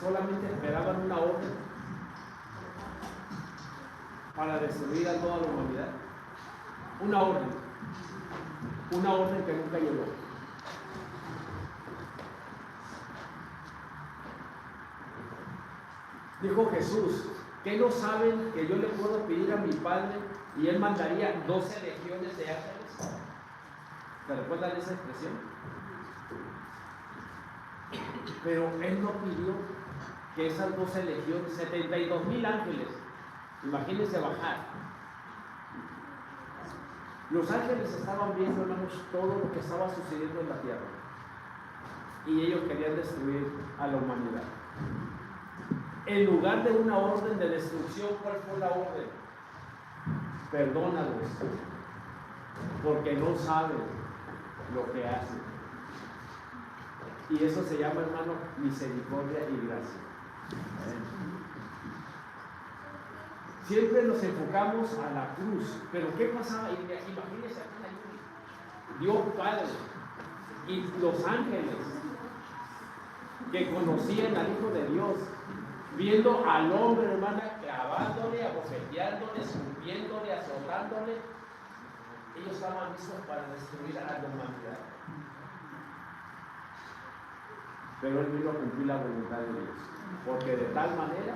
solamente esperaban una orden para destruir a toda la humanidad. Una orden que nunca llegó. Dijo Jesús, ¿qué no saben que yo le puedo pedir a mi Padre y Él mandaría 12 legiones de ángeles? ¿Te recuerdan esa expresión? Pero Él no pidió que esas 12 legiones, 72,000 ángeles, imagínense bajar. Los ángeles estaban viendo, hermanos, todo lo que estaba sucediendo en la tierra. Y ellos querían destruir a la humanidad. En lugar de una orden de destrucción, ¿cuál fue la orden? Perdónalos, porque no saben lo que hacen. Y eso se llama, hermano, misericordia y gracia. Siempre nos enfocamos a la cruz, pero ¿qué pasaba? Imagínense aquí, Dios Padre y los ángeles que conocían al Hijo de Dios, viendo al hombre, hermana, clavándole, abofeteándole, escupiéndole, azotándole. Ellos estaban listos para destruir a la humanidad. Pero Él vino a cumplir la voluntad de Dios, porque de tal manera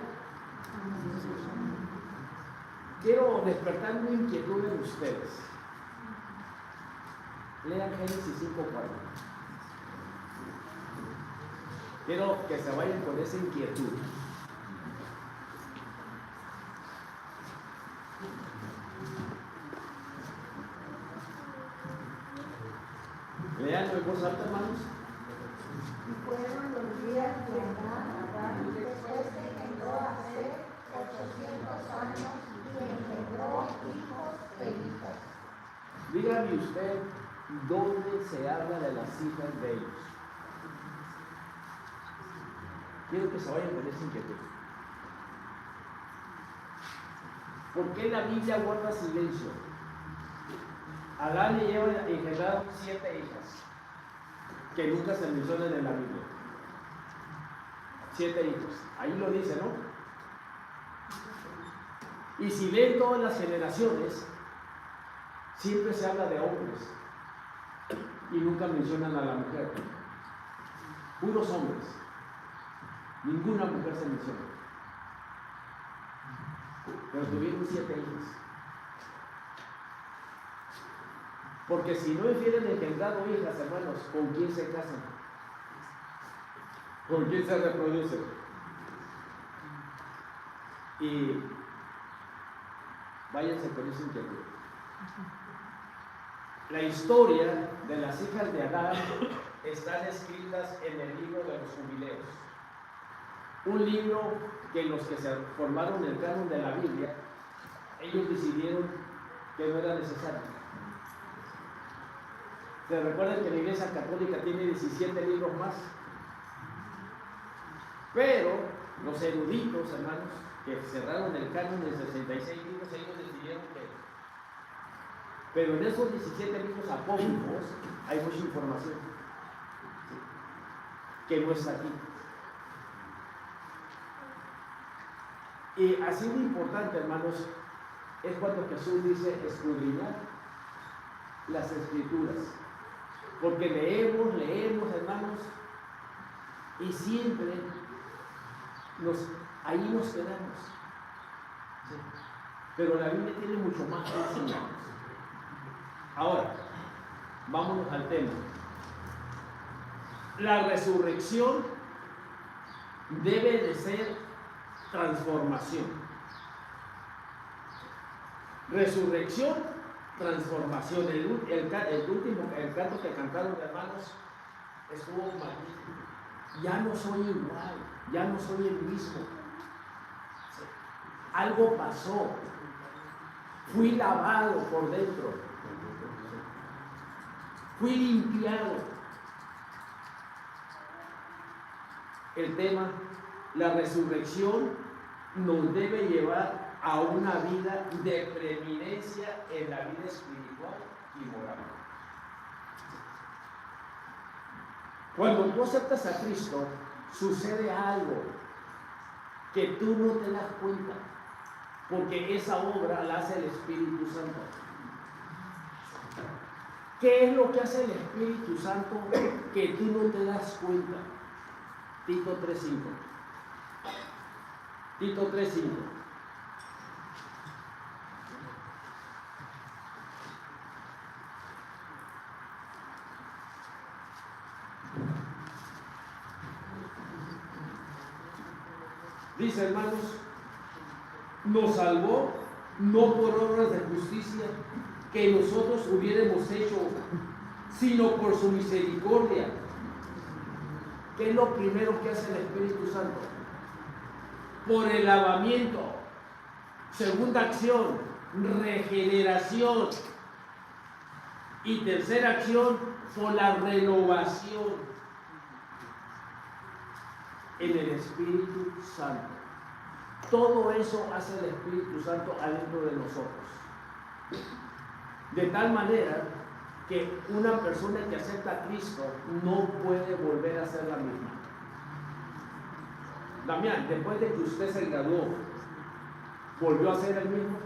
quiero despertar una inquietud en ustedes. Lean Génesis 5:4. Quiero que se vayan con esa inquietud. Lean en voz alta, hermanos. Y fueron los días de Adán, y después engendró a Set 800 años y engendró hijos e hijas. Dígame usted, ¿dónde se habla de las hijas de ellos? Quiero que se vayan con esa inquietud. ¿Por qué la Biblia guarda silencio? Adán le lleva engendrado 7 hijas que nunca se mencionan en la Biblia. 7 hijos. Ahí lo dice, ¿no? Y si leen todas las generaciones, siempre se habla de hombres y nunca mencionan a la mujer. Puros hombres. Ninguna mujer se menciona. Pero tuvieron 7 hijos. Porque si no hubieren engendrado hijas, hermanos, ¿con quién se casan? ¿Con quién se reproducen? Y váyanse con esa inquietud. La historia de las hijas de Adán están escritas en el libro de los Jubileos. Un libro que los que se formaron el canon de la Biblia, ellos decidieron que no era necesario. ¿Se recuerdan que la Iglesia Católica tiene 17 libros más? Pero los eruditos, hermanos, que cerraron el canon de 66 libros, ellos decidieron que... Pero en esos 17 libros apócrifos hay mucha información que no está aquí. Y así de importante, hermanos, es cuando Jesús dice escudriñar las Escrituras. Porque leemos, hermanos, y siempre ahí nos quedamos. ¿Sí? Pero la Biblia tiene mucho más que enseñarnos. Ahora, vámonos al tema. La resurrección debe de ser transformación. Resurrección, transformación. El canto que cantaron, hermanos, estuvo magnífico. Ya no soy igual, ya no soy el mismo. Algo pasó. Fui lavado por dentro. Fui limpiado. El tema, la resurrección nos debe llevar a una vida de preeminencia en la vida espiritual y moral. Cuando tú aceptas a Cristo, sucede algo. que tú no te das cuenta, porque esa obra la hace el Espíritu Santo. ¿Qué es lo que hace el Espíritu Santo que tú no te das cuenta? Tito 3:5. Tito 3:5. Dice, hermanos, nos salvó no por obras de justicia que nosotros hubiéramos hecho, sino por su misericordia. ¿Qué es lo primero que hace el Espíritu Santo? Por el lavamiento. Segunda acción, regeneración. Y tercera acción, por la renovación en el Espíritu Santo. Todo eso hace el Espíritu Santo adentro de nosotros. De tal manera que una persona que acepta a Cristo no puede volver a ser la misma. Damián, después de que usted se graduó, ¿volvió a ser el mismo?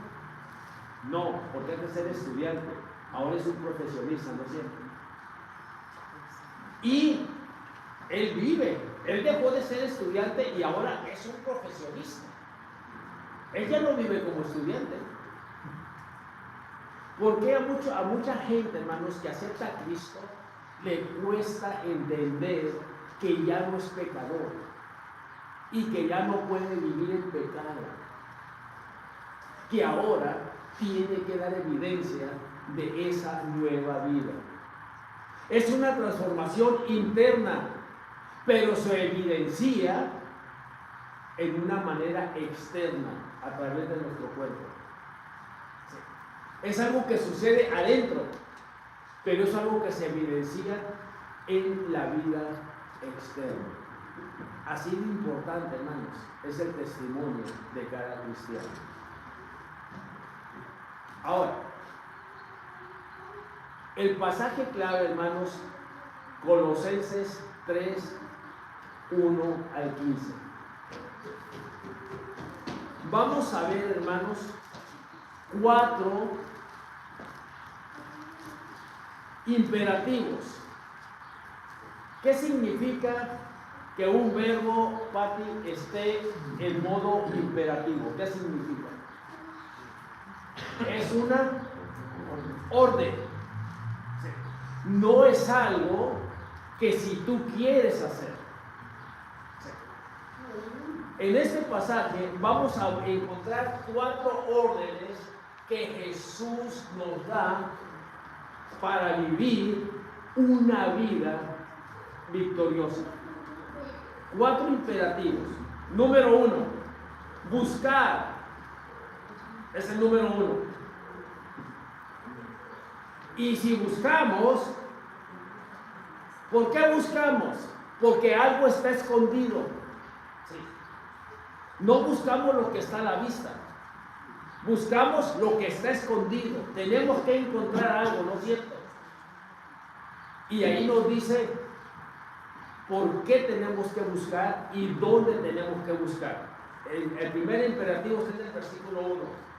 No, porque es de ser estudiante. Ahora es un profesionista, ¿no es cierto? Y él vive. Él dejó de ser estudiante y ahora es un profesionista. Él ya no vive como estudiante. Porque a mucha gente, hermanos, que acepta a Cristo, le cuesta entender que ya no es pecador y que ya no puede vivir en pecado. Que ahora tiene que dar evidencia de esa nueva vida. Es una transformación interna, pero se evidencia en una manera externa a través de nuestro cuerpo. Es algo que sucede adentro, pero es algo que se evidencia en la vida externa. Así de importante, hermanos, es el testimonio de cada cristiano. Ahora, el pasaje clave, hermanos, Colosenses 3, 1 al 15. Vamos a ver, hermanos, 4 imperativos. ¿Qué significa que un verbo, Pati, esté en modo imperativo? ¿Qué significa? Es una orden. No es algo que si tú quieres hacer. En este pasaje vamos a encontrar 4 órdenes que Jesús nos da para vivir una vida victoriosa. 4 imperativos. Número 1, buscar. Es el número 1. Y si buscamos, ¿por qué buscamos? Porque algo está escondido. Sí. No buscamos lo que está a la vista. Buscamos lo que está escondido. Tenemos que encontrar algo, ¿no es cierto? Y ahí nos dice por qué tenemos que buscar y dónde tenemos que buscar. El primer imperativo es en el versículo 1.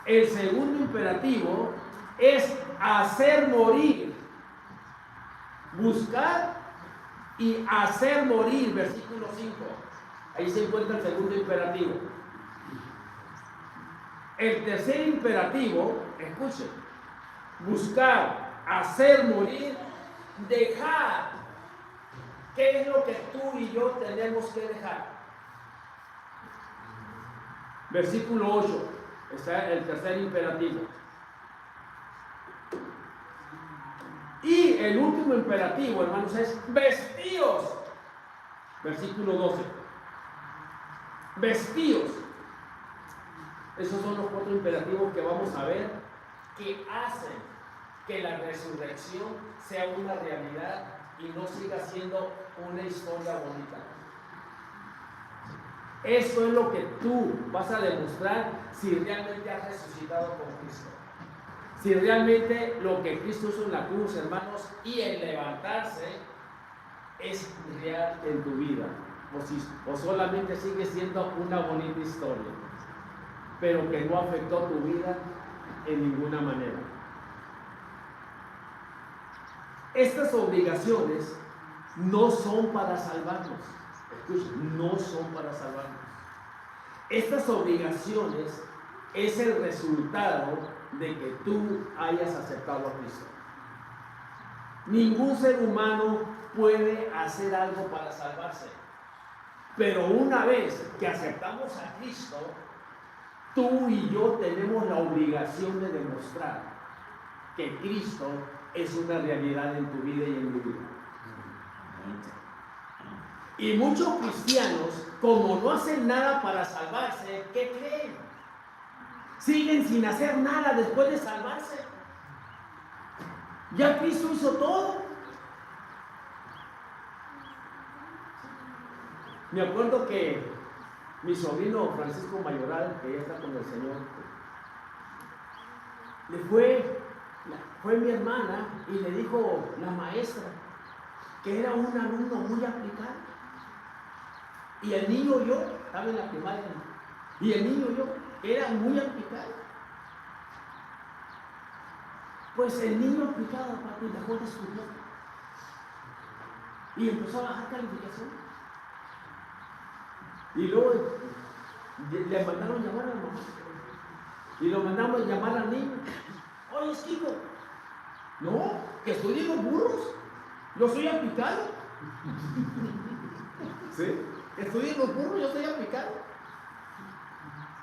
El segundo imperativo es hacer morir. Buscar y hacer morir, versículo 5. Ahí se encuentra el segundo imperativo. El tercer imperativo, escuchen, buscar, hacer morir, dejar. ¿Qué es lo que tú y yo tenemos que dejar? Versículo 8, está el tercer imperativo. Y el último imperativo, hermanos, es vestíos. Versículo 12. Vestíos. Esos son los 4 imperativos que vamos a ver que hacen que la resurrección sea una realidad y no siga siendo una historia bonita. Eso es lo que tú vas a demostrar si realmente has resucitado con Cristo. Si realmente lo que Cristo hizo en la cruz, hermanos, y el levantarse es real en tu vida. o solamente sigue siendo una bonita historia, pero que no afectó tu vida en ninguna manera. Estas obligaciones no son para salvarnos. Escuchen, no son para salvarnos. Estas obligaciones es el resultado de que tú hayas aceptado a Cristo. Ningún ser humano puede hacer algo para salvarse. Pero una vez que aceptamos a Cristo, tú y yo tenemos la obligación de demostrar que Cristo es una realidad en tu vida y en mi vida. Y muchos cristianos, como no hacen nada para salvarse, ¿qué creen? Siguen sin hacer nada después de salvarse. Ya Cristo hizo todo. Me acuerdo que mi sobrino Francisco Mayoral, que ya está con el Señor, fue mi hermana y le dijo la maestra que era un alumno muy aplicado. Y el niño yo, estaba en la primaria, y el niño yo era muy aplicado. Pues el niño aplicado, papi, dejó de estudiar y empezó a bajar calificación. Y luego le mandaron llamar a la mamá y lo mandamos llamar al niño. Oye, chico, no, que estudien los burros, yo soy aplicado. ¿Sí? Estudien los burros, yo soy aplicado.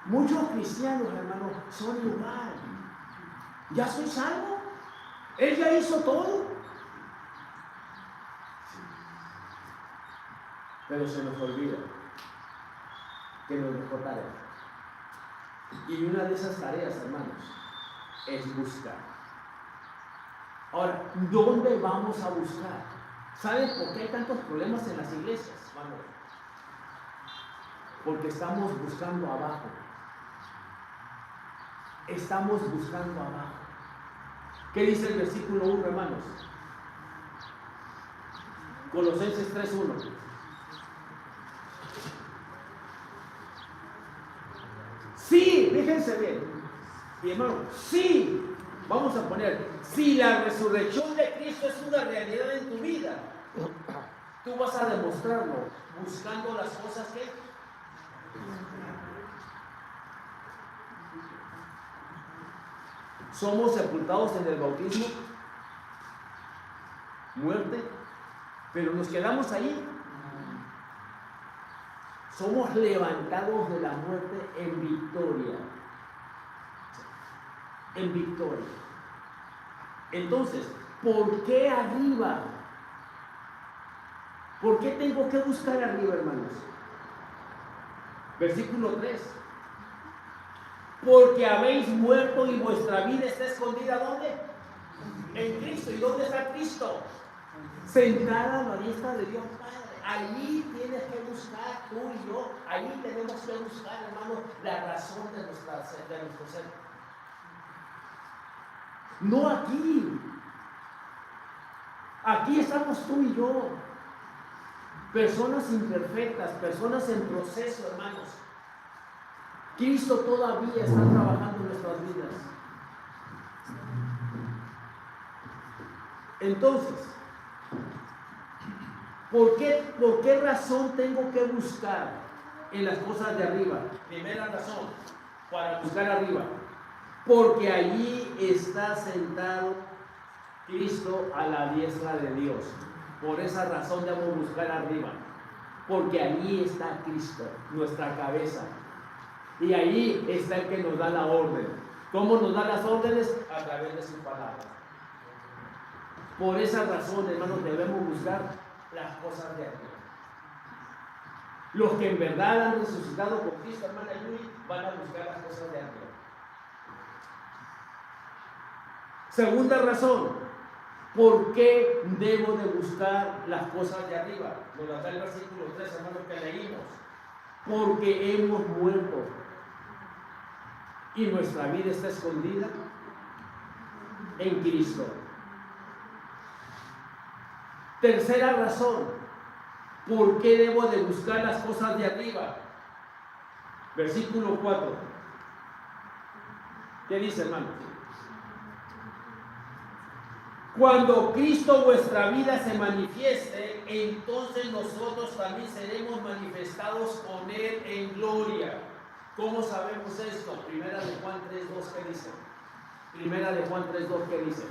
Muchos cristianos, hermano, son igual. Ya soy salvo. Él ya hizo todo. Pero se nos olvida que nos dejó tarea. Y una de esas tareas, hermanos, es buscar. Ahora, ¿dónde vamos a buscar? ¿Saben por qué hay tantos problemas en las iglesias, hermano? Porque estamos buscando abajo. Estamos buscando abajo. ¿Qué dice el versículo 1, hermanos? Colosenses 3:1. Sí, fíjense bien. Y hermano, sí, vamos a poner, si la resurrección de Cristo es una realidad en tu vida, tú vas a demostrarlo buscando las cosas que... Somos sepultados en el bautismo, muerte, pero nos quedamos ahí. Somos levantados de la muerte en victoria. En victoria. Entonces, ¿por qué arriba? ¿Por qué tengo que buscar arriba, hermanos? Versículo 3. Porque habéis muerto y vuestra vida está escondida, ¿dónde? En Cristo. ¿Y dónde está Cristo? Sentada a la diestra de Dios Padre. Allí tienes que buscar, tú y yo, allí tenemos que buscar, hermano, la razón de nuestro ser. No aquí. Aquí estamos tú y yo. Personas imperfectas, personas en proceso, hermanos. Cristo todavía está trabajando en nuestras vidas. Entonces, ¿por qué razón tengo que buscar en las cosas de arriba? Primera razón, para buscar arriba. Porque allí está sentado Cristo a la diestra de Dios. Por esa razón debo buscar arriba. Porque allí está Cristo, nuestra cabeza. Y ahí está el que nos da la orden. ¿Cómo nos da las órdenes? A través de su palabra. Por esa razón, hermanos, debemos buscar las cosas de arriba. Los que en verdad han resucitado con Cristo, hermana Yuri, van a buscar las cosas de arriba. Segunda razón, ¿por qué debo de buscar las cosas de arriba? Nos lo da el versículo 3, hermanos, que leímos. Porque hemos muerto y nuestra vida está escondida en Cristo. Tercera razón, ¿Por qué debo de buscar las cosas de arriba? Versículo 4. ¿Qué dice, hermano? Cuando Cristo vuestra vida se manifieste, entonces nosotros también seremos manifestados con Él en gloria. ¿Cómo sabemos esto? Primera de Juan 3:2, ¿qué dice? Primera de Juan 3:2, ¿qué dice?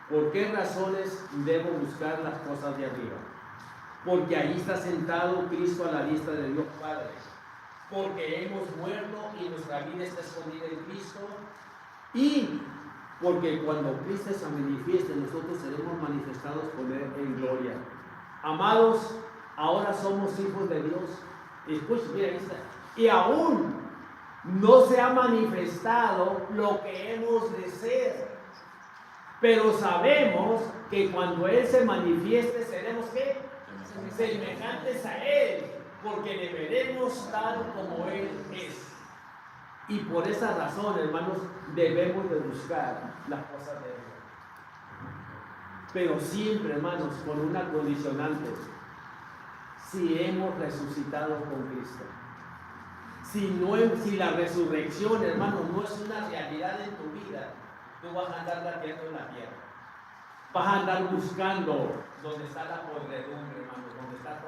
¿Por qué razones debo buscar las cosas de arriba? Porque ahí está sentado Cristo a la diestra de Dios Padre. Porque hemos muerto y nuestra vida está escondida en Cristo. Y porque cuando Cristo se manifieste, nosotros seremos manifestados con Él en gloria. Amados, ahora somos hijos de Dios. Escuchen, mira, ahí está. Y aún no se ha manifestado lo que hemos de ser. Pero sabemos que cuando Él se manifieste, seremos ¿qué? Semejantes a Él, porque le veremos tal como Él es. Y por esa razón, hermanos, debemos de buscar las cosas de Dios. Pero siempre, hermanos, con una condicionante: si hemos resucitado con Cristo. Si la resurrección, hermanos, no es una realidad en tu vida, tú vas a andar gateando en la tierra. Vas a andar buscando donde está la podredumbre, hermanos, donde está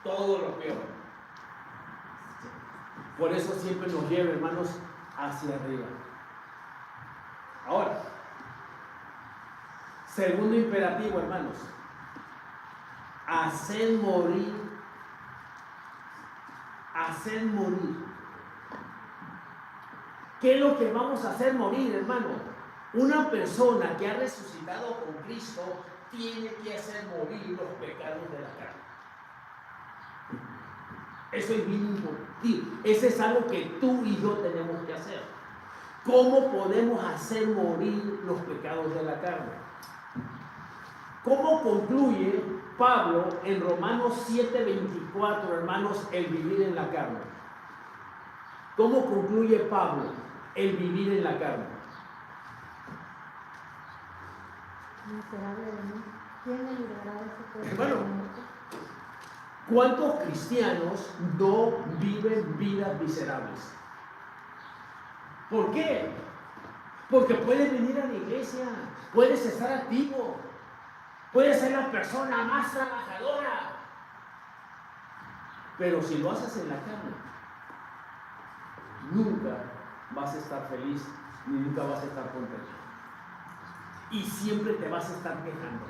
todo lo peor. Por eso siempre nos lleva, hermanos, hacia arriba. Ahora, segundo imperativo, hermanos: hacer morir. Hacer morir. ¿Qué es lo que vamos a hacer morir, hermano? Una persona que ha resucitado con Cristo tiene que hacer morir los pecados de la carne. Eso es bien importante. Ese es algo que tú y yo tenemos que hacer. ¿Cómo podemos hacer morir los pecados de la carne? ¿Cómo concluye Pablo en Romanos 7:24, hermanos, el vivir en la carne? ¿Cómo concluye Pablo el vivir en la carne? Miserable de mí, ¿quién me librará de este cuerpo? Hermano, ¿cuántos cristianos no viven vidas miserables? ¿Por qué? Porque puedes venir a la iglesia, puedes estar activo, puedes ser la persona más trabajadora, pero si lo haces en la carne, nunca vas a estar feliz, ni nunca vas a estar contento. Y siempre te vas a estar quejando.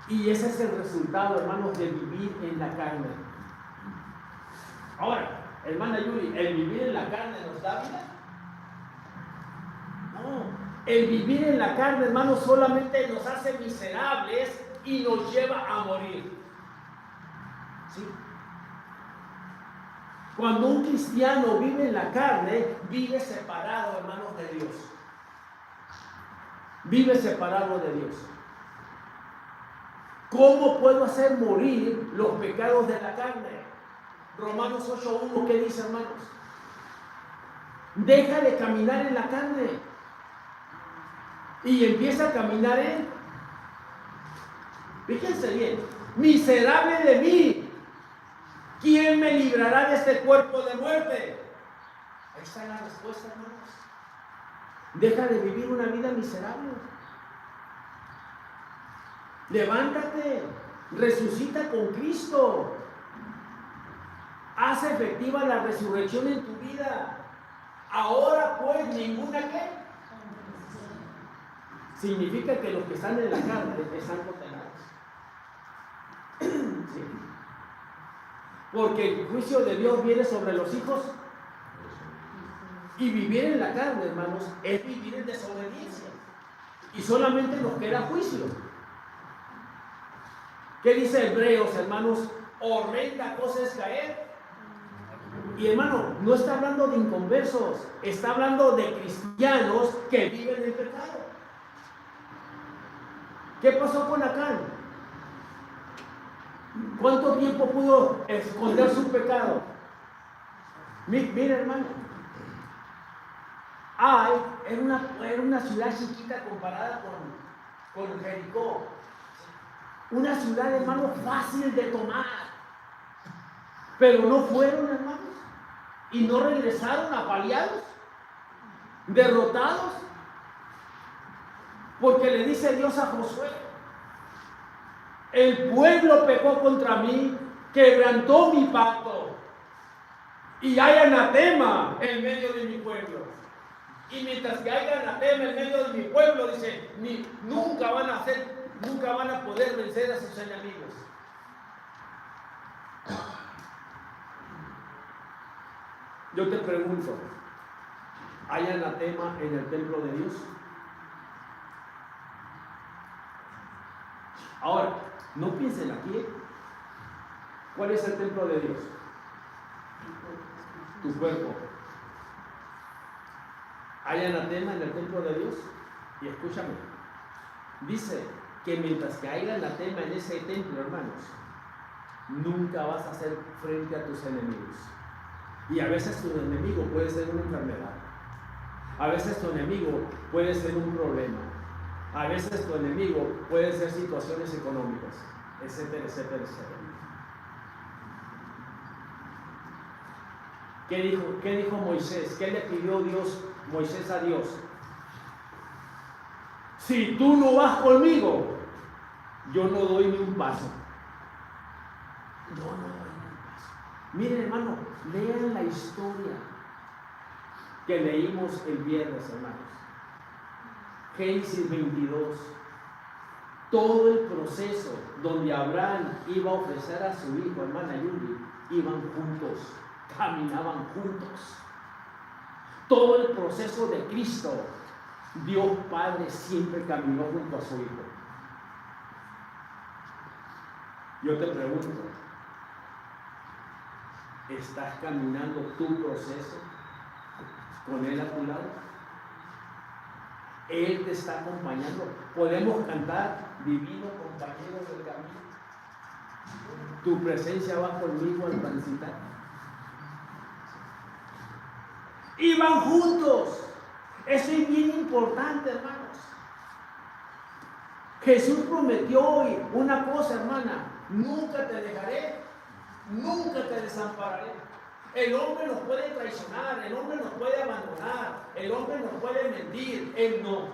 Y ese es el resultado, hermanos, de vivir en la carne. Ahora, hermana Yuri, ¿el vivir en la carne nos da vida? No. El vivir en la carne, hermanos, solamente nos hace miserables y nos lleva a morir. ¿Sí? Cuando un cristiano vive en la carne, vive separado, hermanos, de Dios. Vive separado de Dios. ¿Cómo puedo hacer morir los pecados de la carne? Romanos 8:1, ¿qué dice, hermanos? Deja de caminar en la carne y empieza a caminar en... Fíjense bien: miserable de mí, ¿quién me librará de este cuerpo de muerte? Ahí está la respuesta, hermanos. Deja de vivir una vida miserable. Levántate, resucita con Cristo. Haz efectiva la resurrección en tu vida. Ahora pues ninguna ¿qué? Significa que los que están en la carne están condenados. Sí. Porque el juicio de Dios viene sobre los hijos. Y vivir en la carne, hermanos, es vivir en desobediencia. Y solamente nos queda juicio. ¿Qué dice Hebreos, hermanos? Horrenda cosa es caer. Y hermano, no está hablando de inconversos, está hablando de cristianos que viven en pecado. ¿Qué pasó con Acán? ¿Cuánto tiempo pudo esconder su pecado? Mira, hermano. Era una ciudad chiquita comparada con Jericó. Una ciudad, hermano, fácil de tomar. Pero no fueron, hermanos. Y no regresaron apaleados, derrotados. Porque le dice Dios a Josué: el pueblo pecó contra mí, quebrantó mi pacto, y hay anatema en medio de mi pueblo. Y mientras que haya anatema en medio de mi pueblo, dice, nunca van a poder vencer a sus enemigos. Yo te pregunto, ¿hay anatema en el templo de Dios? Ahora, no piensen aquí. ¿Cuál es el templo de Dios? Tu cuerpo. ¿Hay anatema en el templo de Dios? Y escúchame, dice que mientras que haya anatema en ese templo, hermanos, nunca vas a hacer frente a tus enemigos. Y a veces tu enemigo puede ser una enfermedad. A veces tu enemigo puede ser un problema. A veces tu enemigo puede ser situaciones económicas, etcétera, etcétera, etcétera. ¿Qué dijo Moisés? ¿Qué le pidió Moisés a Dios? Si tú no vas conmigo, yo no doy ni un paso. Yo no doy ni un paso. Miren, hermano, lean la historia que leímos el viernes, hermanos. Génesis 22. Todo el proceso donde Abraham iba a ofrecer a su hijo, hermana Yuli, iban juntos, caminaban juntos. Todo el proceso de Cristo, Dios Padre siempre caminó junto a su hijo. Yo te pregunto, ¿estás caminando tu proceso con Él a tu lado? Él te está acompañando. Podemos cantar: divino compañero del camino, tu presencia va conmigo al transitar. Y van juntos. Eso es bien importante, hermanos. Jesús prometió hoy una cosa, hermana: nunca te dejaré, nunca te desampararé. El hombre nos puede traicionar, el hombre nos puede abandonar, el hombre nos puede mentir, Él no.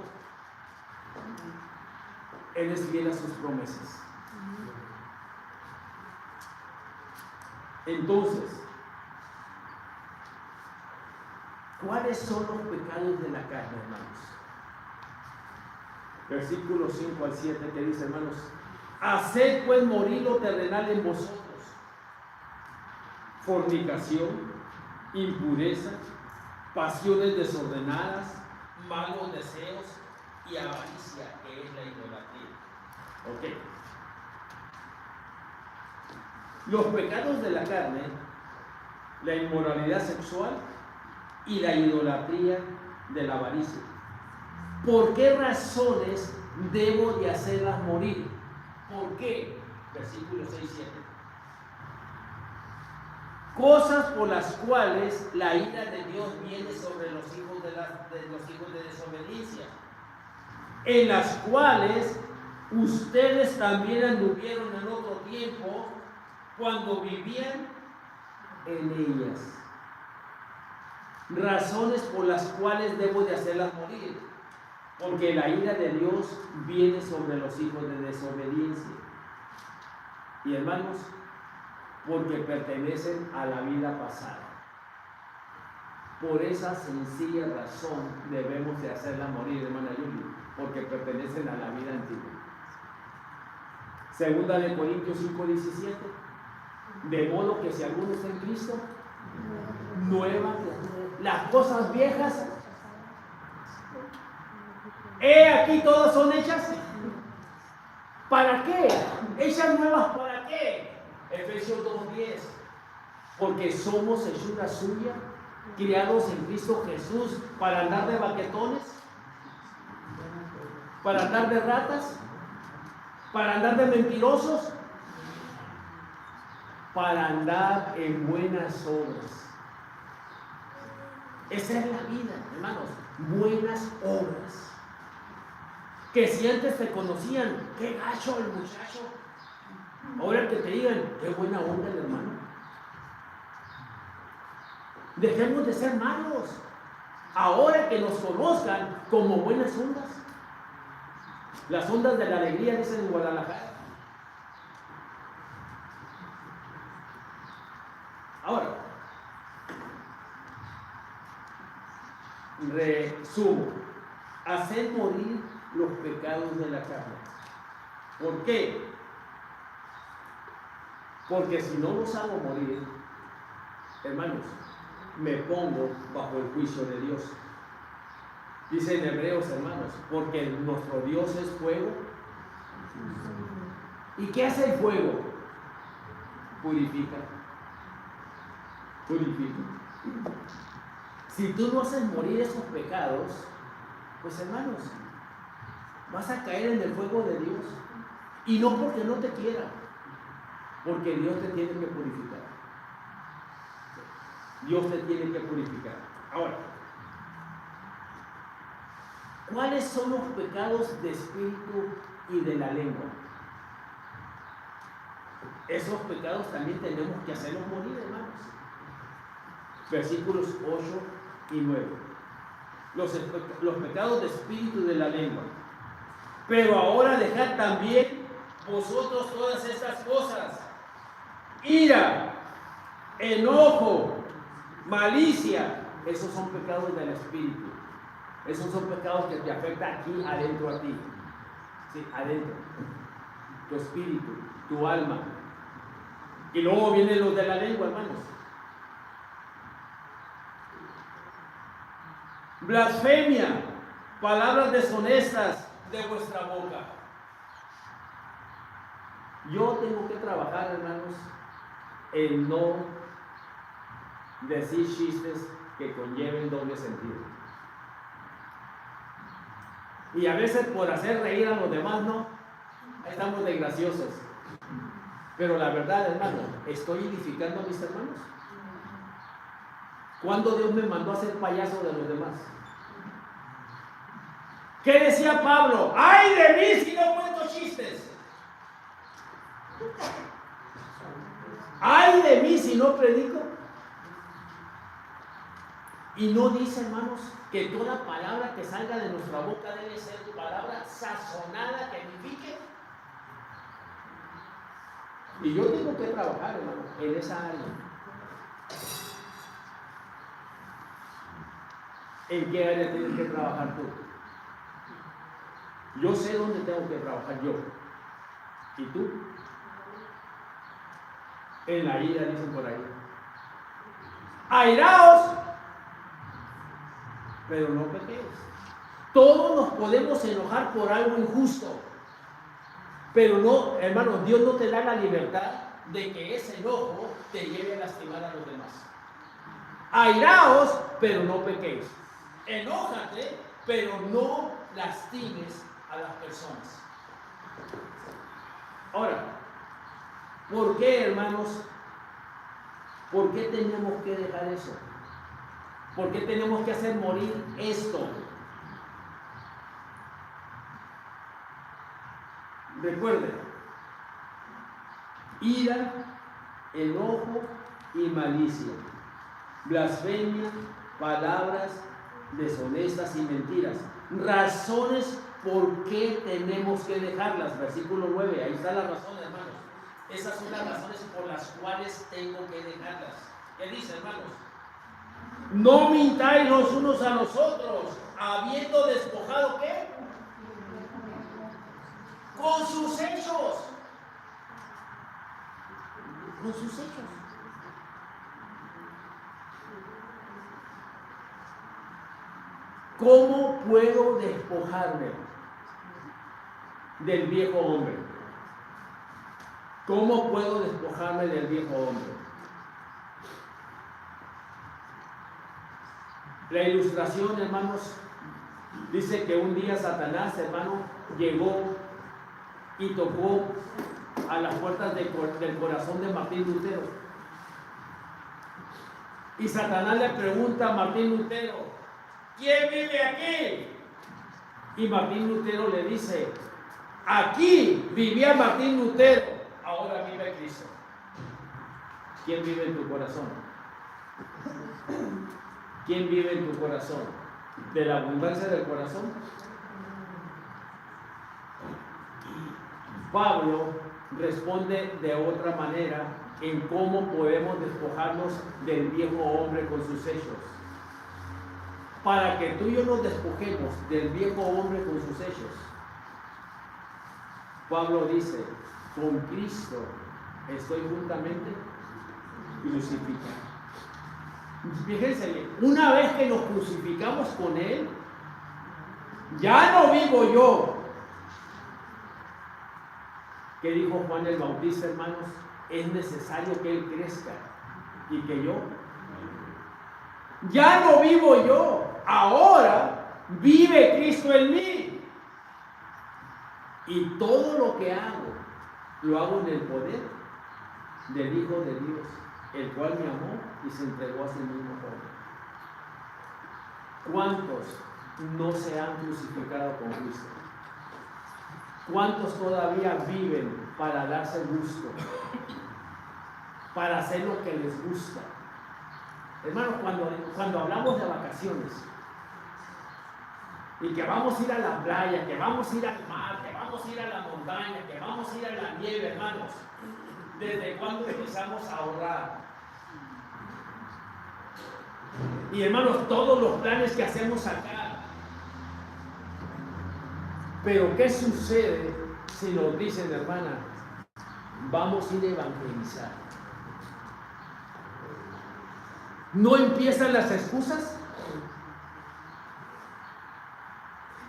Él es fiel a sus promesas. Entonces, ¿cuáles son los pecados de la carne, hermanos? Versículos 5 al 7, que dice, hermanos: haced pues morir lo terrenal en vosotros: fornicación, impureza, pasiones desordenadas, malos deseos y avaricia, que es la idolatría. Ok. Los pecados de la carne: la inmoralidad sexual y la idolatría de la avaricia. ¿Por qué razones debo de hacerlas morir? ¿Por qué? Versículos 6 y 7. Cosas por las cuales la ira de Dios viene sobre los hijos de desobediencia, en las cuales ustedes también anduvieron en otro tiempo cuando vivían en ellas. Razones por las cuales debo de hacerlas morir: porque la ira de Dios viene sobre los hijos de desobediencia. Y hermanos, porque pertenecen a la vida pasada. Por esa sencilla razón debemos de hacerla morir, hermana Yuli, porque pertenecen a la vida antigua. Segunda de Corintios 5:17. De modo que si alguno está en Cristo, nueva criatura. Las cosas viejas, aquí todas son hechas. ¿Para qué? Hechas nuevas, ¿para qué? Efesios 2:10. Porque somos hechura suya, criados en Cristo Jesús, para andar de baquetones, para andar de ratas, para andar de mentirosos, para andar en buenas obras. Esa es la vida, hermanos, buenas obras. Que si antes te conocían, qué gacho el muchacho, ver, que te digan, qué buena onda el hermano. Dejemos de ser malos. Ahora que nos conozcan como buenas ondas. Las ondas de la alegría, dicen en Guadalajara. Ahora, resumo. Hacer morir los pecados de la carne. ¿Por qué? Porque si no los hago morir, hermanos, me pongo bajo el juicio de Dios. Dice en Hebreos, hermanos, porque nuestro Dios es fuego. ¿Y qué hace el fuego? Purifica. Purifica. Si tú no haces morir esos pecados, pues hermanos, vas a caer en el fuego de Dios. Y no porque no te quiera, porque Dios te tiene que purificar. Dios te tiene que purificar. Ahora, ¿cuáles son los pecados de espíritu y de la lengua? Esos pecados también tenemos que hacerlos morir, hermanos. Versículos 8 y 9. Los pecados de espíritu y de la lengua. Pero ahora dejad también vosotros todas estas cosas: ira, enojo, malicia. Esos son pecados del espíritu. Esos son pecados que te afectan aquí adentro a ti. Sí, adentro. Tu espíritu, tu alma. Y luego vienen los de la lengua, hermanos. Blasfemia, palabras deshonestas de vuestra boca. Yo tengo que trabajar, hermanos, en no decir chistes que conlleven doble sentido. Y a veces por hacer reír a los demás, no, estamos de graciosos. Pero la verdad, hermano, ¿estoy edificando a mis hermanos? ¿Cuándo Dios me mandó a ser payaso de los demás? ¿Qué decía Pablo? ¡Ay de mí si no cuento chistes! ¡Ay de mí si no predico! Y no dice, hermanos, que toda palabra que salga de nuestra boca debe ser palabra sazonada que edifique. Y yo tengo que trabajar, hermano, en esa área. ¿En qué área tienes que trabajar tú? Yo sé dónde tengo que trabajar yo. ¿Y tú? En la ira, dicen por ahí. Airaos, pero no pequéis. Todos nos podemos enojar por algo injusto. Pero no, hermanos, Dios no te da la libertad de que ese enojo te lleve a lastimar a los demás. Airaos, pero no pequéis. Enójate, pero no lastimes a las personas. Ahora, ¿por qué, hermanos? ¿Por qué tenemos que dejar eso? ¿Por qué tenemos que hacer morir esto? Recuerden, ira, enojo y malicia, blasfemia, palabras deshonestas y mentiras. Razones por qué tenemos que dejarlas. Versículo 9, ahí está la razón, hermanos. Esas son las razones por las cuales tengo que dejarlas. ¿Qué dice, hermanos? No mintáis los unos a los otros, habiendo despojado, ¿qué? Con sus hechos. Con sus hechos. ¿Cómo puedo despojarme del viejo hombre? ¿Cómo puedo despojarme del viejo hombre? La ilustración, hermanos, dice que un día Satanás, hermano, llegó y tocó a las puertas del corazón de Martín Lutero. Y Satanás le pregunta a Martín Lutero: ¿quién vive aquí? Y Martín Lutero le dice: aquí vivía Martín Lutero, ahora vive ¿quién vive en tu corazón? ¿Quién vive en tu corazón? ¿De la abundancia del corazón? Pablo responde de otra manera en cómo podemos despojarnos del viejo hombre con sus hechos. Para que tú y yo nos despojemos del viejo hombre con sus hechos, Pablo dice, con Cristo estoy juntamente crucificado. Fíjense, una vez que nos crucificamos con Él, ya no vivo yo. ¿Qué dijo Juan el Bautista, hermanos? Es necesario que Él crezca y que yo. Ya no vivo yo, ahora vive Cristo en mí. Y todo lo que hago, lo hago en el poder del Hijo de Dios, el cual me amó y se entregó a sí mismo por mí. ¿Cuántos no se han crucificado con Cristo? ¿Cuántos todavía viven para darse gusto? Para hacer lo que les gusta. Hermanos, cuando hablamos de vacaciones y que vamos a ir a la playa, que vamos a ir al mar, que vamos a ir a la montaña, que vamos a ir a la nieve, hermanos, ¿desde cuándo empezamos a ahorrar? Y hermanos, todos los planes que hacemos acá. Pero ¿qué sucede si nos dicen, hermana, vamos a ir a evangelizar? ¿No empiezan las excusas?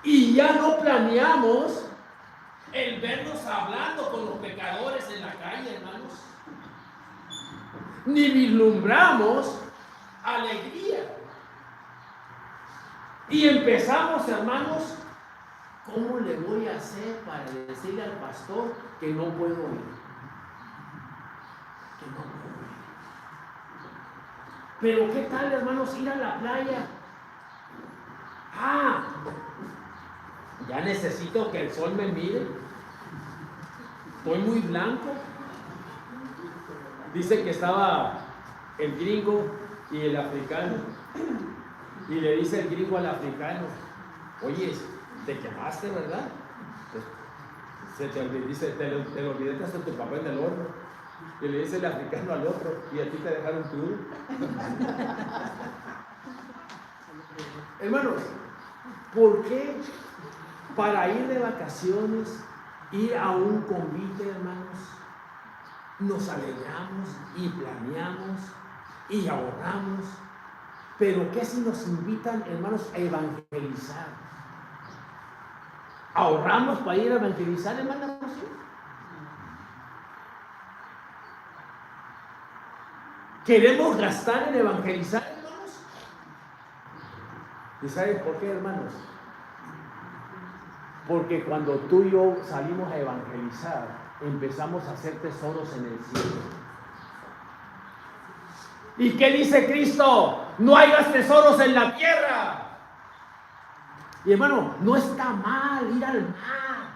Y ya no planeamos el vernos hablando con los pecadores en la calle, hermanos. Ni vislumbramos alegría. Y empezamos, hermanos, ¿cómo le voy a hacer para decirle al pastor que no puedo ir? Que no puedo ir. Pero ¿qué tal, hermanos, ir a la playa? Ya necesito que el sol me mire. Estoy muy blanco. Dice que estaba el gringo y el africano. Y le dice el gringo al africano, oye, te quemaste, ¿verdad? Te lo olvidaste hasta tu papel del horno. Y le dice el africano al otro, y a ti te dejaron crudo. Hermanos, ¿por qué para ir de vacaciones, ir a un convite, hermanos, nos alegramos y planeamos y ahorramos? Pero ¿qué si nos invitan, hermanos, a evangelizar? ¿Ahorramos para ir a evangelizar, hermanos? ¿Queremos gastar en evangelizar, hermanos? ¿Y saben por qué, hermanos? Porque cuando tú y yo salimos a evangelizar, empezamos a hacer tesoros en el cielo. ¿Y qué dice Cristo? No hagas tesoros en la tierra. Y hermano, no está mal ir al mar,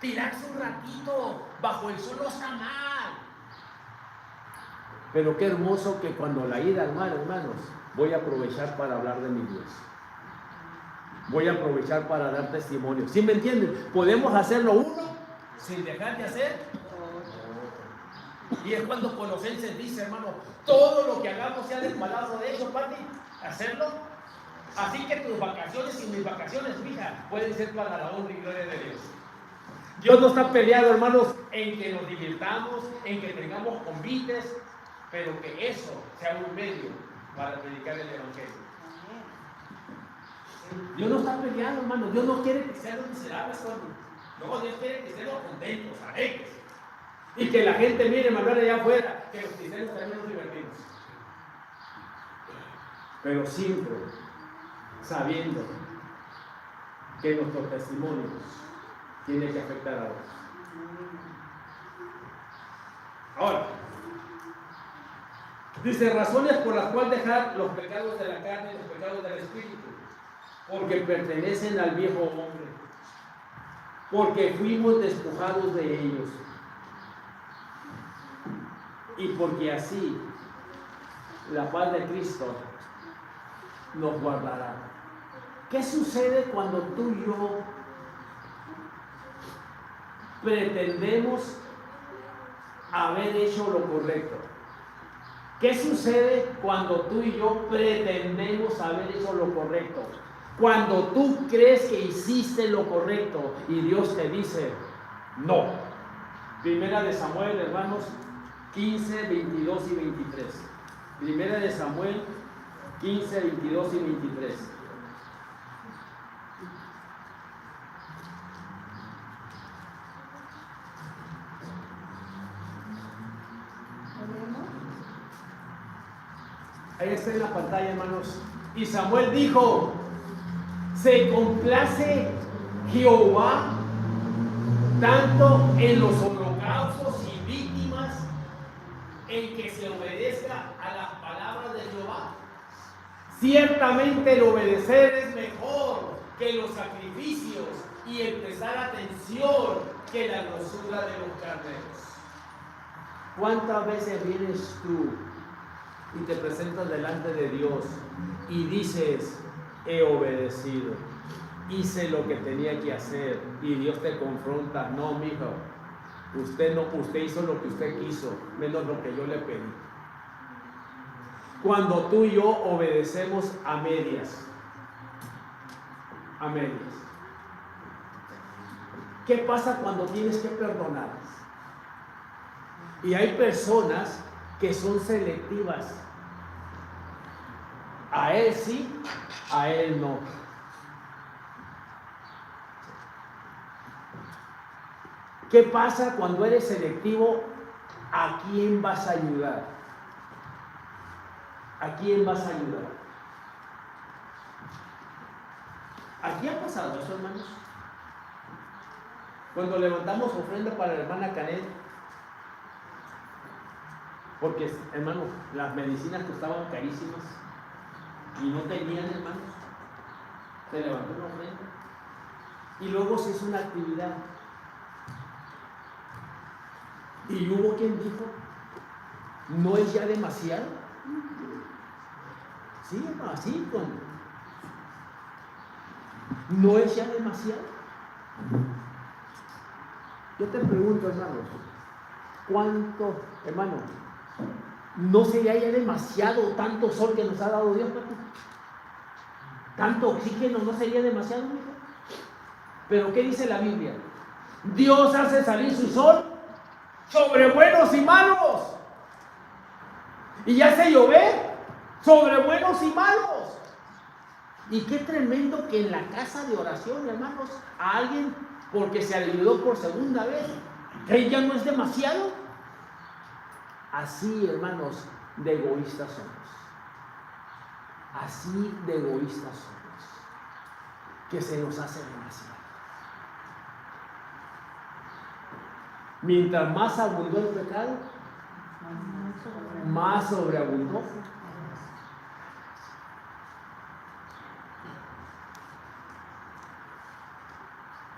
tirarse un ratito bajo el sol, no está mal. Pero qué hermoso que cuando la ida al mar, hermanos, voy a aprovechar para hablar de mi Dios. Voy a aprovechar para dar testimonio. ¿Sí me entienden? Podemos hacerlo uno sin dejar de hacer. Y es cuando Colosenses dice, hermano, todo lo que hagamos sea del palabra de ellos, Pati, hacerlo. Así que tus vacaciones y mis vacaciones, mija, pueden ser para la honra y gloria de Dios. Dios no está peleado, hermanos, en que nos divirtamos, en que tengamos convites, pero que eso sea un medio para predicar el evangelio. Dios no está peleado, hermano. Dios no quiere que sean los miserables, no, Dios quiere que estemos contentos, alegres. Y que la gente mire, hermano, allá afuera, que los cristianos también nos divertimos. Pero siempre sabiendo que nuestro testimonio tiene que afectar a otros. Ahora, dice, razones por las cuales dejar los pecados de la carne y los pecados del espíritu, porque pertenecen al viejo hombre, porque fuimos despojados de ellos. y porque así la paz de Cristo nos guardará. ¿Qué sucede cuando tú y yo pretendemos haber hecho lo correcto? ¿Qué sucede cuando tú y yo pretendemos haber hecho lo correcto? Cuando tú crees que hiciste lo correcto y Dios te dice no. Primera de Samuel, hermanos, 15, 22 y 23. Primera de Samuel 15, 22 y 23. Ahí está en la pantalla, hermanos. Y Samuel dijo: ¿se complace Jehová tanto en los holocaustos y víctimas en que se obedezca a las palabras de Jehová? Ciertamente el obedecer es mejor que los sacrificios y el prestar atención que la grosura de los carneros. ¿Cuántas veces vienes tú y te presentas delante de Dios y dices: he obedecido, hice lo que tenía que hacer, y Dios te confronta? No, mijo, usted hizo lo que usted quiso, menos lo que yo le pedí. Cuando tú y yo obedecemos a medias, ¿qué pasa cuando tienes que perdonar? Y hay personas que son selectivas. A él sí, a él no. ¿Qué pasa cuando eres selectivo? ¿A quién vas a ayudar? ¿A quién vas a ayudar? ¿Aquí ha pasado eso, hermanos? Cuando levantamos ofrenda para la hermana Canet, porque, hermano, las medicinas costaban carísimas y no tenían, hermanos, se levantó una ofrenda y luego se hizo una actividad. Y hubo quien dijo: ¿no es ya demasiado? Sí, hermano, así ¿no es ya demasiado? Yo te pregunto, hermanos, ¿cuánto, hermano, no sería ya demasiado tanto sol que nos ha dado Dios, hermano? ¿Tanto oxígeno no sería demasiado, hijo? Pero ¿qué dice la Biblia? Dios hace salir su sol sobre buenos y malos, y hace llover sobre buenos y malos. Y qué tremendo que en la casa de oración, hermanos, a alguien, porque se ayudó por segunda vez, que ya no es demasiado. Así, hermanos, de egoístas somos. Así de egoístas somos, que se nos hace demasiado. Mientras más abundó el pecado, más sobreabundó.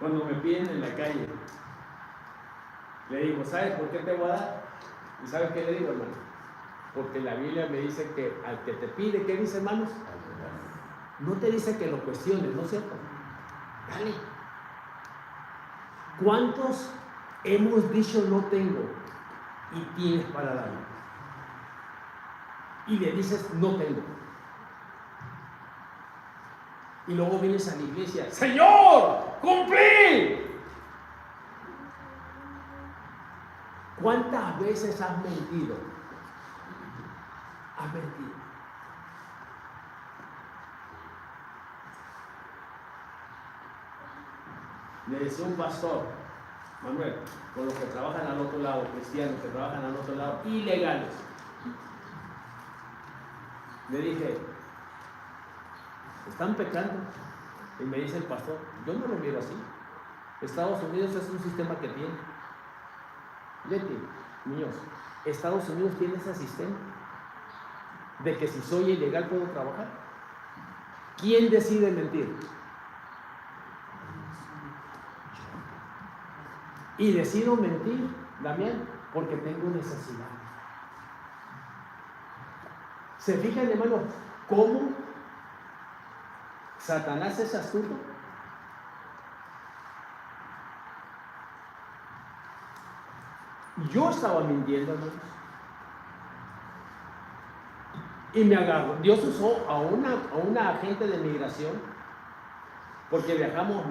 Cuando me piden en la calle, le digo: ¿sabes por qué te voy a dar? ¿Y sabes qué le digo, hermano? Porque la Biblia me dice que al que te pide, ¿qué dice, hermanos? No te dice que lo cuestiones, ¿no es cierto? Dale. ¿Cuántos hemos dicho no tengo y tienes para darme? Y le dices: no tengo. Y luego vienes a la iglesia: ¡Señor, cumplí! ¿Cuántas veces has mentido? Has mentido. Le decía un pastor: Manuel, con los que trabajan al otro lado, cristianos que trabajan al otro lado, ilegales, le dije: están pecando. Y me dice el pastor: yo no lo miro así. Estados Unidos es un sistema que tiene. Leti, niños, Estados Unidos tiene ese sistema de que si soy ilegal puedo trabajar. ¿Quién decide mentir? Y decido mentir, Damián, porque tengo necesidad. ¿Se fijan, hermano, cómo Satanás es astuto? Yo estaba mintiendo, hermanos. Y me agarró. Dios usó a una agente de migración, porque viajamos,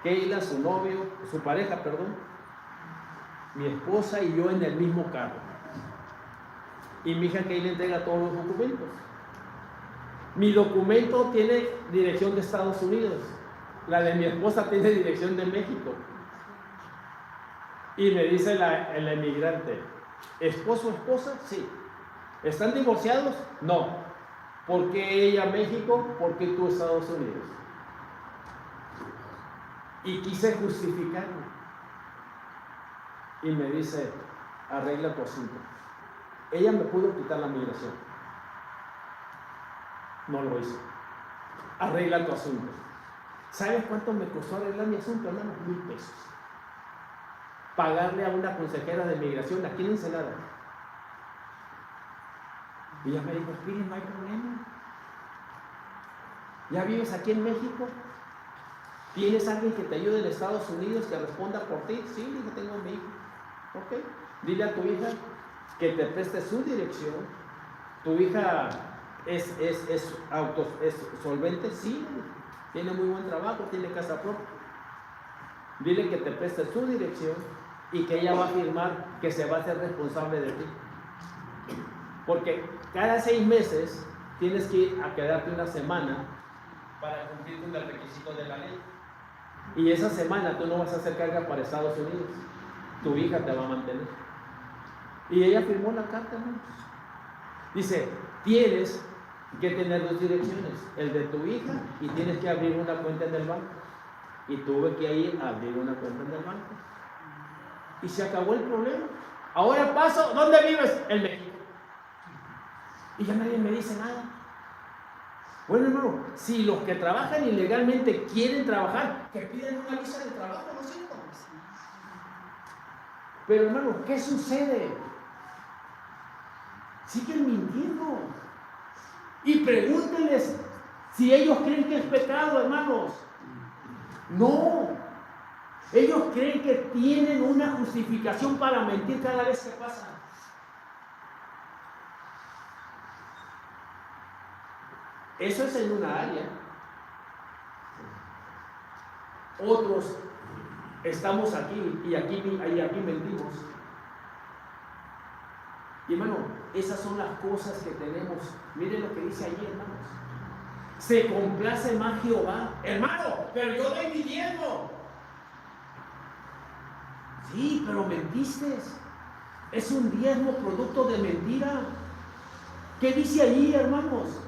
Keila, su novio, su pareja, perdón, mi esposa y yo en el mismo carro. Y mi hija Keila entrega todos los documentos. Mi documento tiene dirección de Estados Unidos. La de mi esposa tiene dirección de México. Y me dice el emigrante, ¿esposo o esposa? Sí. ¿Están divorciados? No. ¿Por qué ella México? ¿Por qué tú Estados Unidos? Y quise justificarlo. Y me dice, arregla tu asunto. Ella me pudo quitar la migración. No lo hizo. Arregla tu asunto. ¿Sabes cuánto me costó arreglar mi asunto, hermano? 1,000 pesos. Pagarle a una consejera de migración aquí en Ensenada. Y ella me dijo, Spirit, no hay problema. ¿Ya vives aquí en México? ¿Tienes alguien que te ayude en Estados Unidos que responda por ti? Sí, dije, tengo a mi hijo. Ok. Dile a tu hija que te preste su dirección. ¿Tu hija es solvente? Sí. Tiene muy buen trabajo, tiene casa propia. Dile que te preste su dirección y que ella va a firmar que se va a hacer responsable de ti. Porque cada 6 meses tienes que ir a quedarte una semana para cumplir con el requisito de la ley. Y esa semana tú no vas a hacer carga para Estados Unidos. Tu hija te va a mantener. Y ella firmó la carta, hermanos. Dice, tienes que tener 2 direcciones, el de tu hija, y tienes que abrir una cuenta en el banco. Y tuve que ir a abrir una cuenta en el banco. Y se acabó el problema. Ahora paso, ¿dónde vives? En México. Y ya nadie me dice nada. Bueno, hermano, si los que trabajan ilegalmente quieren trabajar, que piden una visa de trabajo, ¿no es cierto? Pero, hermano, ¿qué sucede? Siguen mintiendo. Y pregúntenles si ellos creen que es pecado, hermanos. No. Ellos creen que tienen una justificación para mentir cada vez que pasa. Eso es en una área. Otros estamos aquí y aquí mentimos. Y hermano, esas son las cosas que tenemos. Miren lo que dice allí, hermanos. Se complace más Jehová. Hermano, pero yo doy mi diezmo. Sí, pero mentiste. Es un diezmo producto de mentira. ¿Qué dice allí, hermanos?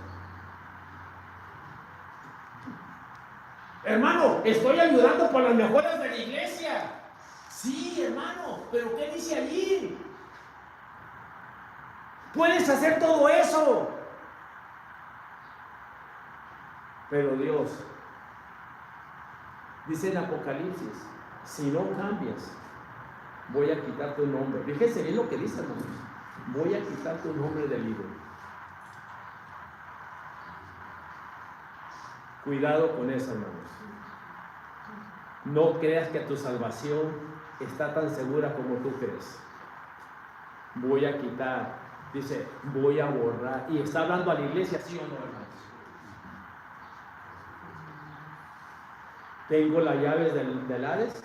Hermano, estoy ayudando por las mejoras de la iglesia. Sí, hermano, pero ¿qué dice allí? Puedes hacer todo eso. Pero Dios dice en Apocalipsis, si no cambias, voy a quitar tu nombre. Fíjense bien lo que dice, hermanos. Voy a quitar tu nombre del libro. Cuidado con eso, hermanos. No creas que tu salvación está tan segura como tú crees. Voy a quitar, dice, voy a borrar. Y está hablando a la iglesia, ¿sí o no, hermanos? Tengo las llaves del Hades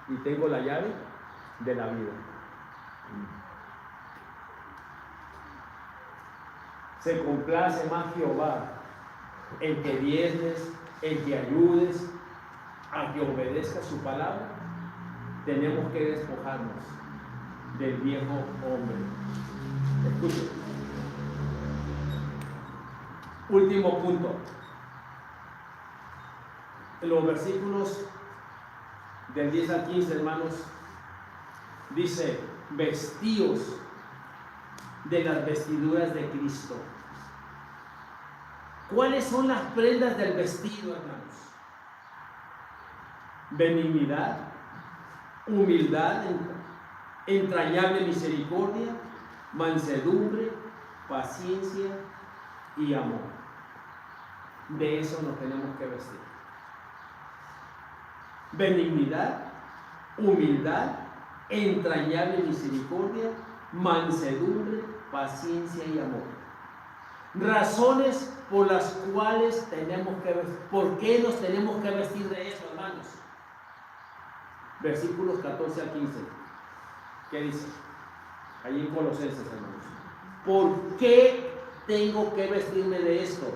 y tengo la llave de la vida. Se complace más Jehová en que diezmes, en que ayudes, a que obedezca su palabra. Tenemos que despojarnos del viejo hombre. Escuchen. Último punto. En los versículos del 10 al 15, hermanos, dice, vestíos de las vestiduras de Cristo. ¿Cuáles son las prendas del vestido, hermanos? Benignidad, humildad, entrañable misericordia, mansedumbre, paciencia y amor. De eso nos tenemos que vestir. Benignidad, humildad, entrañable misericordia, mansedumbre, paciencia y amor. Razones por las cuales tenemos que vestir. ¿Por qué nos tenemos que vestir de eso, hermanos? Versículos 14 al 15. ¿Qué dice? Ahí en Colosenses, hermanos. ¿Por qué tengo que vestirme de esto?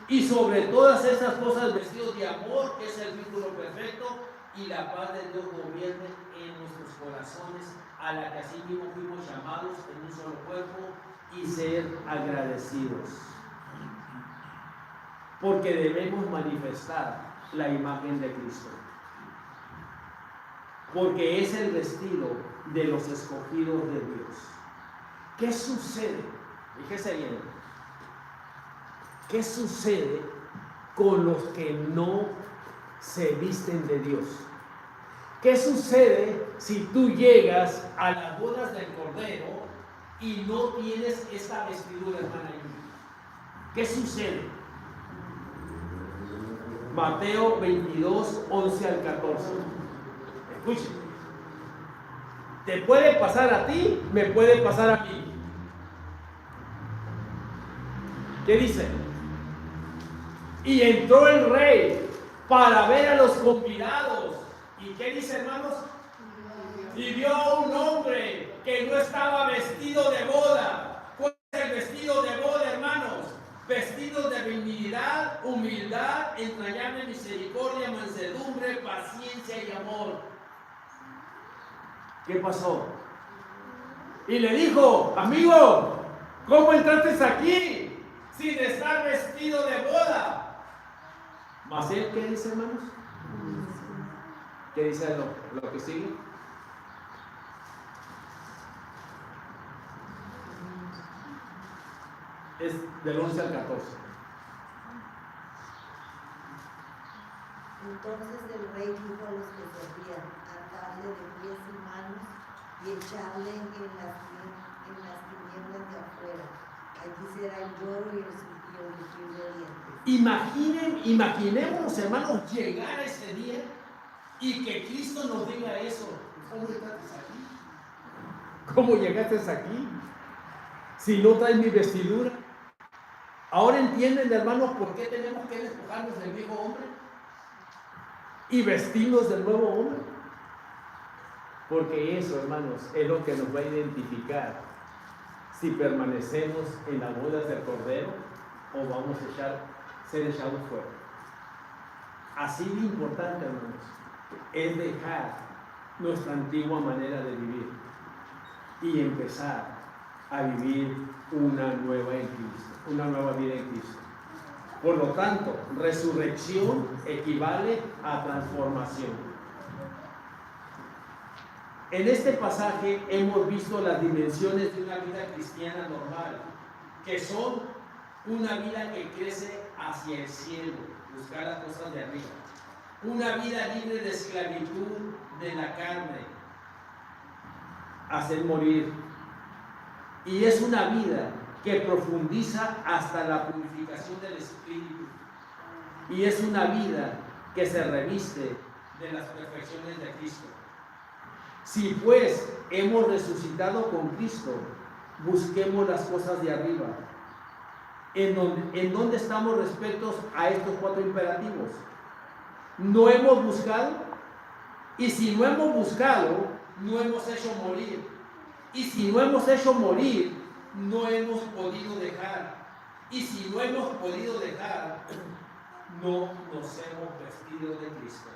Y sobre todas esas cosas vestidos de amor, que es el vínculo perfecto, y la paz de Dios gobierne en nuestros corazones, a la que así mismo fuimos llamados en un solo cuerpo, y ser agradecidos. Porque debemos manifestar la imagen de Cristo. Porque es el vestido de los escogidos de Dios. ¿Qué sucede? Fíjese bien. ¿Qué sucede con los que no se visten de Dios? ¿Qué sucede si tú llegas a las bodas del Cordero y no tienes esta vestidura, hermana? ¿Qué sucede? Mateo 22, 11 al 14. Escuchen. Te puede pasar a ti, me puede pasar a mí. ¿Qué dice? Y entró el rey para ver a los convidados. ¿Y qué dice, hermanos? Y vio a un hombre que no estaba vestido de boda. ¿Cuál es el vestido de boda, hermanos? Vestido de benignidad, humildad, entrañable misericordia, mansedumbre, paciencia y amor. ¿Qué pasó? Y le dijo: amigo, ¿cómo entraste aquí sin estar vestido de boda? ¿Mas él qué dice, hermanos? ¿Qué dice lo que sigue? Es del 11 al 14. Entonces el rey dijo a los que servían: atarle de pies y manos y echarle en las tinieblas de afuera. Allí será el lloro y el crujir de dientes. Imaginemos, hermanos, llegar a ese día y que Cristo nos diga eso. ¿Cómo llegaste aquí? ¿Cómo llegaste aquí? Si no traes mi vestidura. Ahora entienden, hermanos, por qué tenemos que despojarnos del viejo hombre y vestirnos del nuevo hombre. Porque eso, hermanos, es lo que nos va a identificar si permanecemos en las bodas del Cordero o vamos a ser echados fuera. Así de importante, hermanos, es dejar nuestra antigua manera de vivir y empezar a vivir una nueva en Cristo, una nueva vida en Cristo. Por lo tanto, resurrección equivale a transformación. En este pasaje hemos visto las dimensiones de una vida cristiana normal, que son una vida que crece hacia el cielo, buscar las cosas de arriba, una vida libre de esclavitud de la carne, hacer morir, y es una vida que profundiza hasta la purificación del espíritu, y es una vida que se reviste de las perfecciones de Cristo. Si pues hemos resucitado con Cristo, busquemos las cosas de arriba, en donde estamos respecto a estos 4 imperativos. No hemos buscado, y si no hemos buscado, no hemos hecho morir, y si no hemos hecho morir, no hemos podido dejar, y si no hemos podido dejar, no nos hemos vestido de Cristo.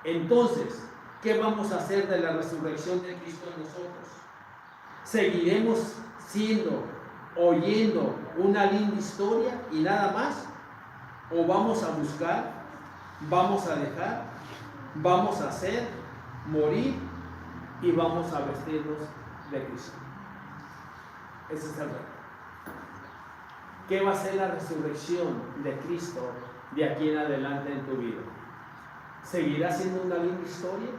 Entonces, ¿qué vamos a hacer de la resurrección de Cristo en nosotros? ¿Seguiremos oyendo una linda historia y nada más? ¿O vamos a buscar, vamos a dejar, vamos a hacer, morir y vamos a vestirnos de Cristo? Ese es el reto. ¿Qué va a ser la resurrección de Cristo de aquí en adelante en tu vida? ¿Seguirá siendo una linda historia?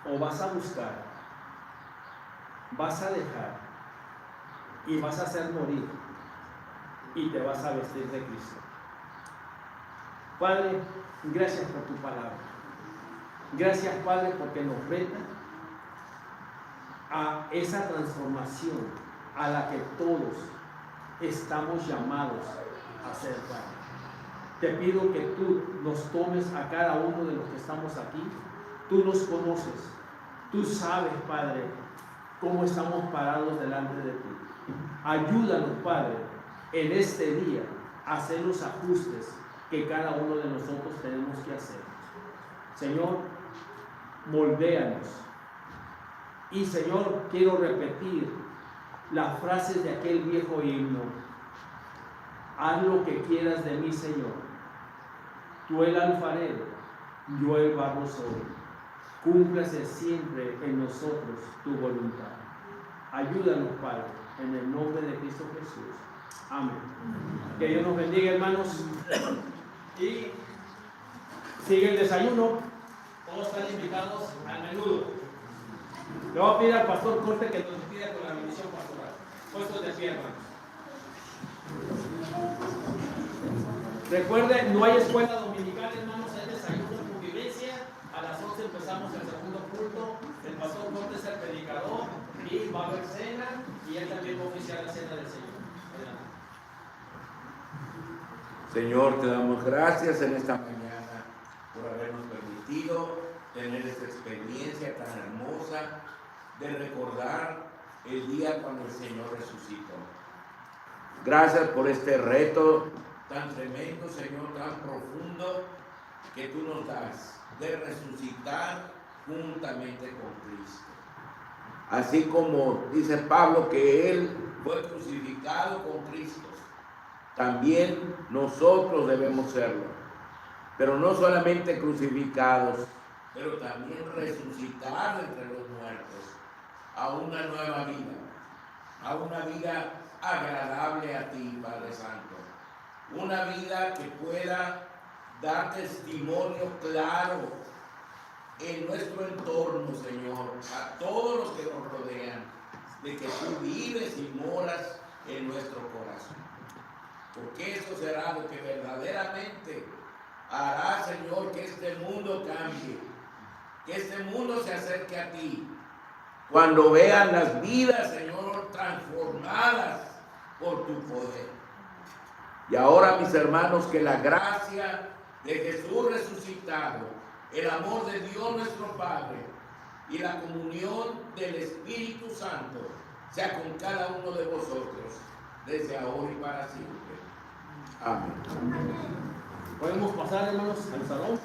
¿O vas a buscar? ¿Vas a dejar? y vas a hacer morir y te vas a vestir de Cristo. Padre, gracias por tu palabra. Gracias, Padre, porque nos reta a esa transformación a la que todos estamos llamados a ser, Padre. Te pido que tú nos tomes a cada uno de los que estamos aquí. Tú nos conoces. Tú sabes, Padre, cómo estamos parados delante de ti. Ayúdanos, Padre, en este día a hacer los ajustes que cada uno de nosotros tenemos que hacer. Señor, moldéanos. Y Señor, quiero repetir las frases de aquel viejo himno. Haz lo que quieras de mí, Señor. Tú el alfarero, yo el barro soy. Cúmplase siempre en nosotros tu voluntad. Ayúdanos, Padre, en el nombre de Cristo Jesús. Amén. Que Dios nos bendiga, hermanos. Y sigue el desayuno. Todos están invitados al menudo. Le voy a pedir al pastor Corte que nos despida con la bendición pastoral. Puestos de pie, hermanos. Recuerden, no hay escuela dominical, hermanos, hay desayuno en convivencia. A las 11 empezamos el segundo culto. El pastor Corte es el predicador y va a haber cena y él también va a oficiar la cena del Señor. Adelante. Señor, te damos gracias en esta mañana por habernos permitido tener esta experiencia tan hermosa de recordar el día cuando el Señor resucitó. Gracias por este reto tan tremendo, Señor, tan profundo que tú nos das de resucitar juntamente con Cristo. Así como dice Pablo que Él fue crucificado con Cristo, también nosotros debemos serlo. Pero no solamente crucificados, pero también resucitar entre los muertos a una nueva vida, a una vida agradable a ti, Padre Santo. Una vida que pueda dar testimonio claro en nuestro entorno, Señor, a todos los que nos rodean, de que tú vives y moras en nuestro corazón. Porque eso será lo que verdaderamente hará, Señor, que este mundo cambie, que este mundo se acerque a ti. Cuando vean las vidas, Señor, transformadas por tu poder. Y ahora, mis hermanos, que la gracia de Jesús resucitado, el amor de Dios nuestro Padre y la comunión del Espíritu Santo sea con cada uno de vosotros, desde ahora y para siempre. Amén. Podemos pasar, hermanos, al salón.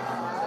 Ay,